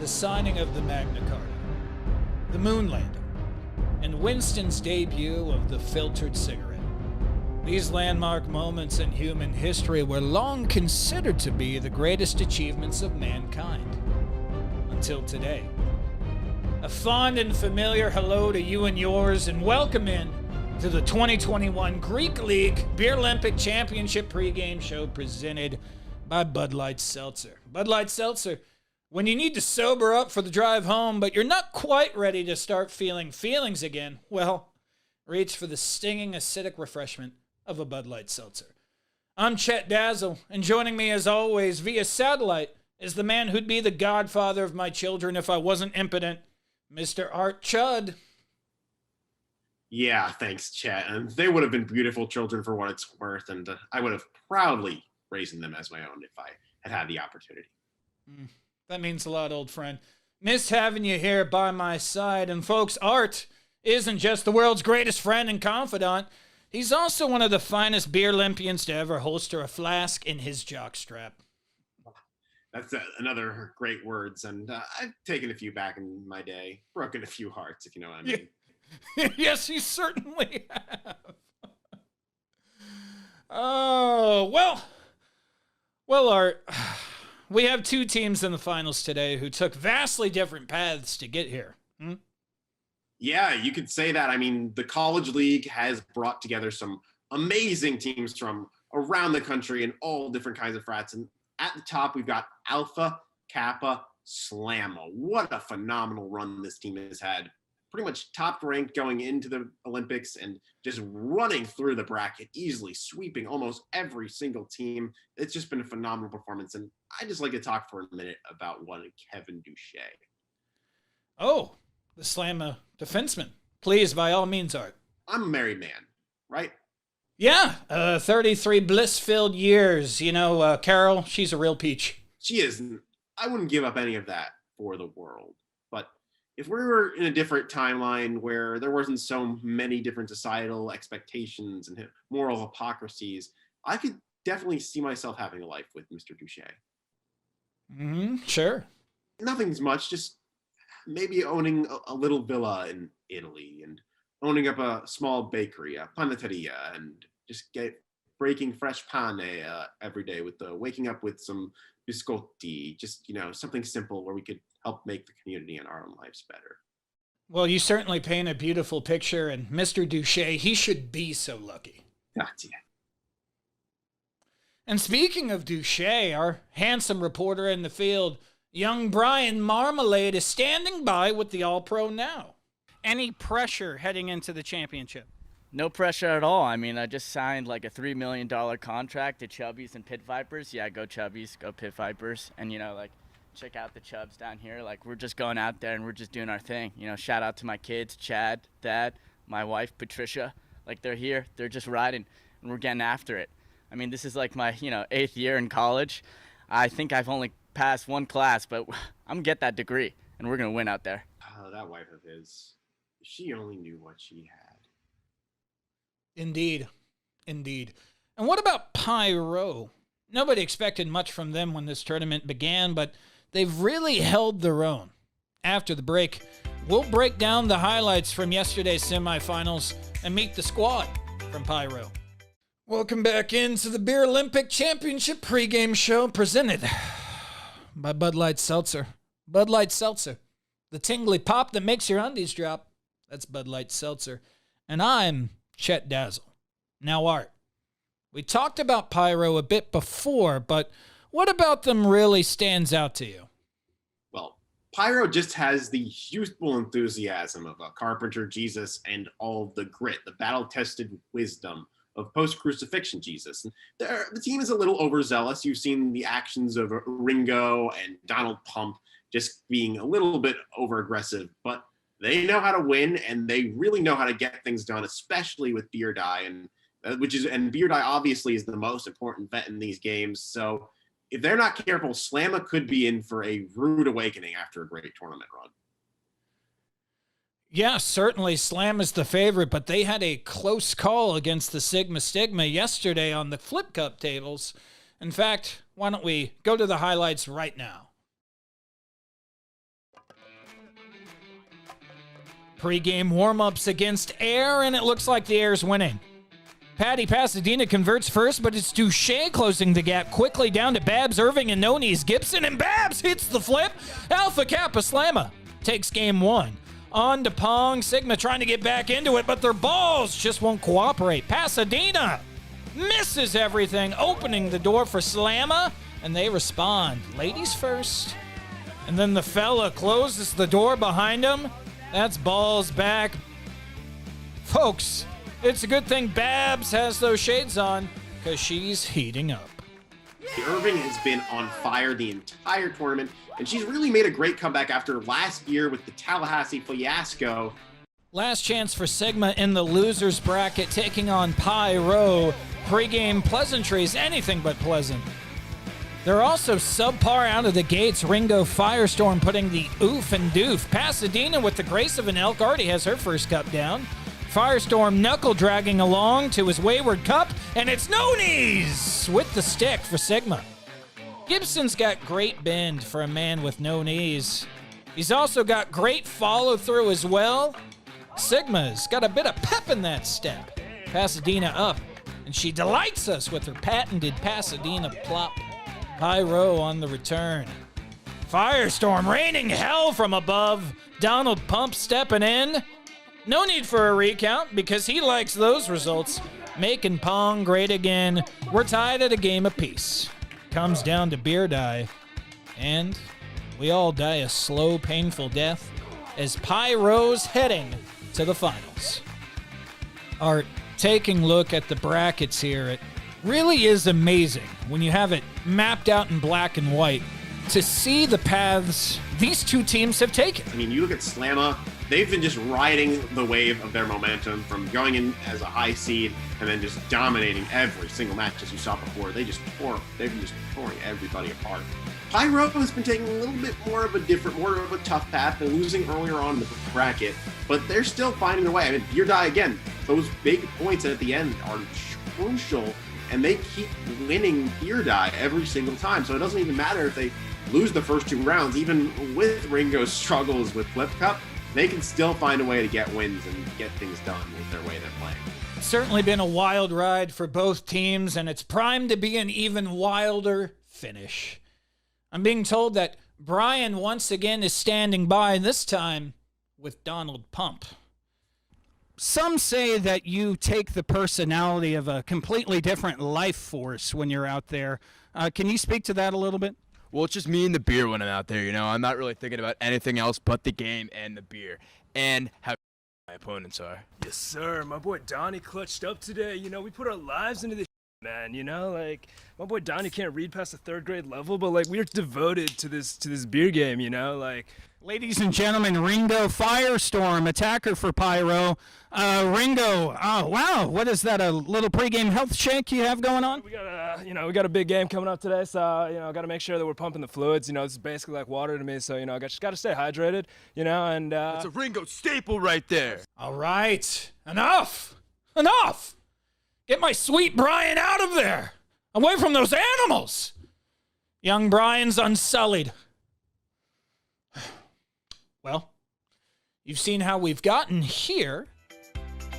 the signing of the Magna Carta, the moon landing, and Winston's debut of the filtered cigarette. These landmark moments in human history were long considered to be the greatest achievements of mankind. Until today. A fond and familiar hello to you and yours, and welcome in to the 2021 Greek League Beerlympic Championship pregame show presented by Light Seltzer. Light Seltzer, when you need to sober up for the drive home, but you're not quite ready to start feeling feelings again, well, reach for the stinging acidic refreshment of a Light Seltzer. I'm Chet Dazzle, and joining me as always via satellite is the man who'd be the godfather of my children if I wasn't impotent, Mr. Art Chud. Yeah, thanks, Chet. And they would have been beautiful children for what it's worth, and I would have proudly raised them as my own if I had had the opportunity. That means a lot, old friend. Miss having you here by my side. And folks, Art isn't just the world's greatest friend and confidant. He's also one of the finest Beerlympians to ever holster a flask in his jockstrap. That's another great words, and I've taken a few back in my day, broken a few hearts, if you know what I mean. Yes, you certainly have. Oh, well, Art, we have two teams in the finals today who took vastly different paths to get here. Yeah, you could say that. I mean, the college league has brought together some amazing teams from around the country and all different kinds of frats. And at the top, we've got Alpha Kappa Slamma. What a phenomenal run this team has had. Pretty much top ranked going into the Olympics and just running through the bracket, easily sweeping almost every single team. It's just been a phenomenal performance. And I'd just like to talk for a minute about one Kevin Duche. Oh, the Slamma defenseman. Please, by all means, Art. I'm a married man, right? Yeah, 33 bliss-filled years. You know, Carol, she's a real peach. She is. I wouldn't give up any of that for the world. But if we were in a different timeline where there wasn't so many different societal expectations and moral hypocrisies, I could definitely see myself having a life with Mr. Duche. Sure. Nothing's much, just maybe owning a little villa in Italy and owning up a small bakery, a panetteria, and just breaking fresh pane every day with waking up with some biscotti, just, something simple where we could help make the community and our own lives better. Well, you certainly paint a beautiful picture, and Mr. Duche, he should be so lucky. That's it. And speaking of Duche, our handsome reporter in the field, young Brian Marmalade, is standing by with the All-Pro now. Any pressure heading into the championship? No pressure at all. I mean, I just signed like a $3 million contract to Chubbies and Pit Vipers. Yeah, go Chubbies, go Pit Vipers. And, check out the Chubs down here. Like, we're just going out there and we're just doing our thing. Shout out to my kids, Chad, Dad, my wife, Patricia. Like, they're here. They're just riding, and we're getting after it. I mean, this is like my, 8th year in college. I think I've only passed one class, but I'm going to get that degree, and we're going to win out there. Oh, that wife of his. She only knew what she had. Indeed. And what about Pyro? Nobody expected much from them when this tournament began, but they've really held their own. After the break, we'll break down the highlights from yesterday's semifinals and meet the squad from Pyro. Welcome back into the Beerlympic Championship pregame show presented by Light Seltzer. Light Seltzer, the tingly pop that makes your undies drop. That's Light Seltzer. And I'm Chet Dazzle. Now, Art, we talked about Pyro a bit before, but what about them really stands out to you? Well, Pyro just has the youthful enthusiasm of a carpenter Jesus and all the grit, the battle-tested wisdom of post-crucifixion Jesus. And the team is a little overzealous. You've seen the actions of Ringo and Donald Pump just being a little bit over-aggressive, but they know how to win, and they really know how to get things done, especially with Beerdye, and Beerdye obviously is the most important vet in these games. So if they're not careful, Slamma could be in for a rude awakening after a great tournament run. Yeah, certainly Slam is the favorite, but they had a close call against the Sigma Stigma yesterday on the Flip Cup tables. In fact, why don't we go to the highlights right now? Pre-game warm-ups against Air, and it looks like the Air's winning. Patty Pasadena converts first, but it's Duche closing the gap quickly down to Babs Irving and No Knees Gibson, and Babs hits the flip. Alpha Kappa Slamma takes game one. On to Pong, Sigma trying to get back into it, but their balls just won't cooperate. Pasadena misses everything, opening the door for Slamma, and they respond. Ladies first. And then the fella closes the door behind him. That's balls back. Folks, it's a good thing Babs has those shades on, because she's heating up. Irving has been on fire the entire tournament, and she's really made a great comeback after last year with the Tallahassee fiasco. Last chance for Sigma in the losers bracket, taking on Pi Rho. Pre-game pleasantries, anything but pleasant. They're also subpar out of the gates. Ringo Firestorm putting the oof and doof. Pasadena, with the grace of an elk, already has her first cup down. Firestorm knuckle dragging along to his wayward cup, and it's No Knees with the stick for Sigma. Gibson's got great bend for a man with no knees. He's also got great follow-through as well. Sigma's got a bit of pep in that step. Pasadena up, and she delights us with her patented Pasadena plop. Pyro on the return. Firestorm raining hell from above. Donald Pump stepping in. No need for a recount because he likes those results. Making Pong great again. We're tied at a game apiece. Comes down to beer die. And we all die a slow, painful death as Pyro's heading to the finals. Art, taking a look at the brackets here, it really is amazing when you have it mapped out in black and white to see the paths these two teams have taken. I mean, you look at Slamma, they've been just riding the wave of their momentum from going in as a high seed and then just dominating every single match, as you saw before. They've been just pouring everybody apart. Pyro has been taking a little bit more of a tough path and losing earlier on in the bracket, but they're still finding their way. I mean, Beer Die, again, those big points at the end are crucial, and they keep winning Beer Die every single time. So it doesn't even matter if they lose the first two rounds. Even with Ringo's struggles with Flip Cup, they can still find a way to get wins and get things done with their way they're playing. It's certainly been a wild ride for both teams, and it's primed to be an even wilder finish. I'm being told that Brian once again is standing by, this time with Donald Pump. Some say that you take the personality of a completely different life force when you're out there. Can you speak to that a little bit? Well, it's just me and the beer when I'm out there, you know. I'm not really thinking about anything else but the game and the beer and how my opponents are. Yes, sir. My boy Donnie clutched up today. You know, we put our lives into this, man. You know, like, my boy Donnie can't read past the third grade level, but, like, we're devoted to this beer game, you know, like. Ladies and gentlemen, Ringo Firestorm, attacker for Pyro. Ringo, oh, wow, what is that, a little pregame health shake you have going on? We got a big game coming up today, so, you know, got to make sure that we're pumping the fluids. You know, this is basically like water to me, so, you know, just got to stay hydrated, you know, and... It's a Ringo staple right there. All right, enough! Get my sweet Brian out of there! Away from those animals! Young Brian's unsullied. Well, you've seen how we've gotten here.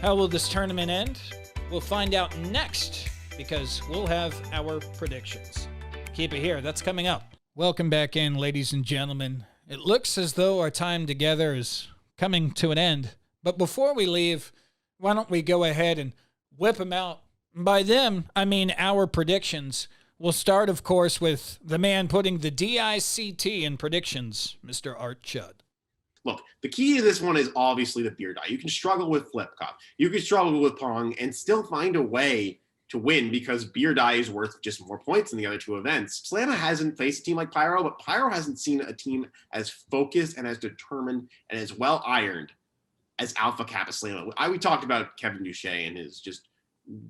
How will this tournament end? We'll find out next, because we'll have our predictions. Keep it here. That's coming up. Welcome back in, ladies and gentlemen. It looks as though our time together is coming to an end. But before we leave, why don't we go ahead and whip them out? By them, I mean our predictions. We'll start, of course, with the man putting the DICT in predictions, Mr. Art Chud. Look, the key to this one is obviously the beer die. You can struggle with Flip Cup. You can struggle with Pong and still find a way to win because beer die is worth just more points than the other two events. Slamma hasn't faced a team like Pyro, but Pyro hasn't seen a team as focused and as determined and as well ironed as Alpha Kappa Slamma. We talked about Kevin Duche and his just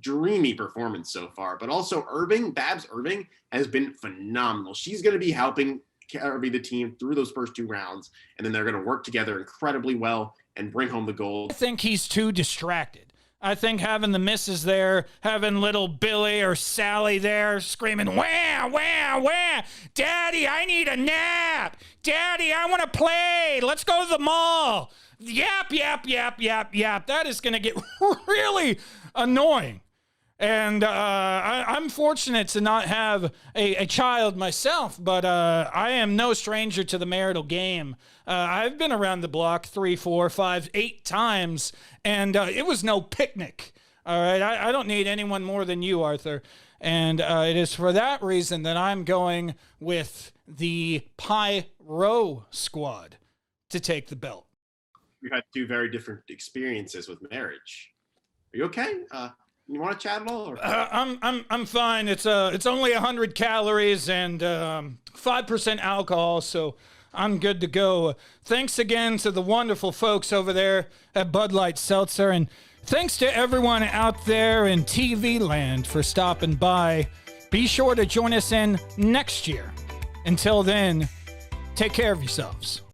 dreamy performance so far, but also Babs Irving has been phenomenal. She's going to be helping carry the team through those first two rounds, and then they're going to work together incredibly well and bring home the gold. I think he's too distracted I think having the missus there, having little Billy or Sally there screaming, wah, wah, wah, Daddy, I need a nap. Daddy, I want to play. Let's go to the mall. Yap, yap, yap, yap, yap. That is going to get really annoying. And I'm fortunate to not have a child myself, but I am no stranger to the marital game. I've been around the block 3, 4, 5, 8 times, and it was no picnic. All right, I don't need anyone more than you, Arthur. And it is for that reason that I'm going with the Pyro Squad to take the belt. We had 2 very different experiences with marriage. Are you okay? You want to chat at all? Or? I'm fine. It's only 100 calories and 5% alcohol, so I'm good to go. Thanks again to the wonderful folks over there at Bud Light Seltzer, and thanks to everyone out there in TV land for stopping by. Be sure to join us in next year. Until then, take care of yourselves.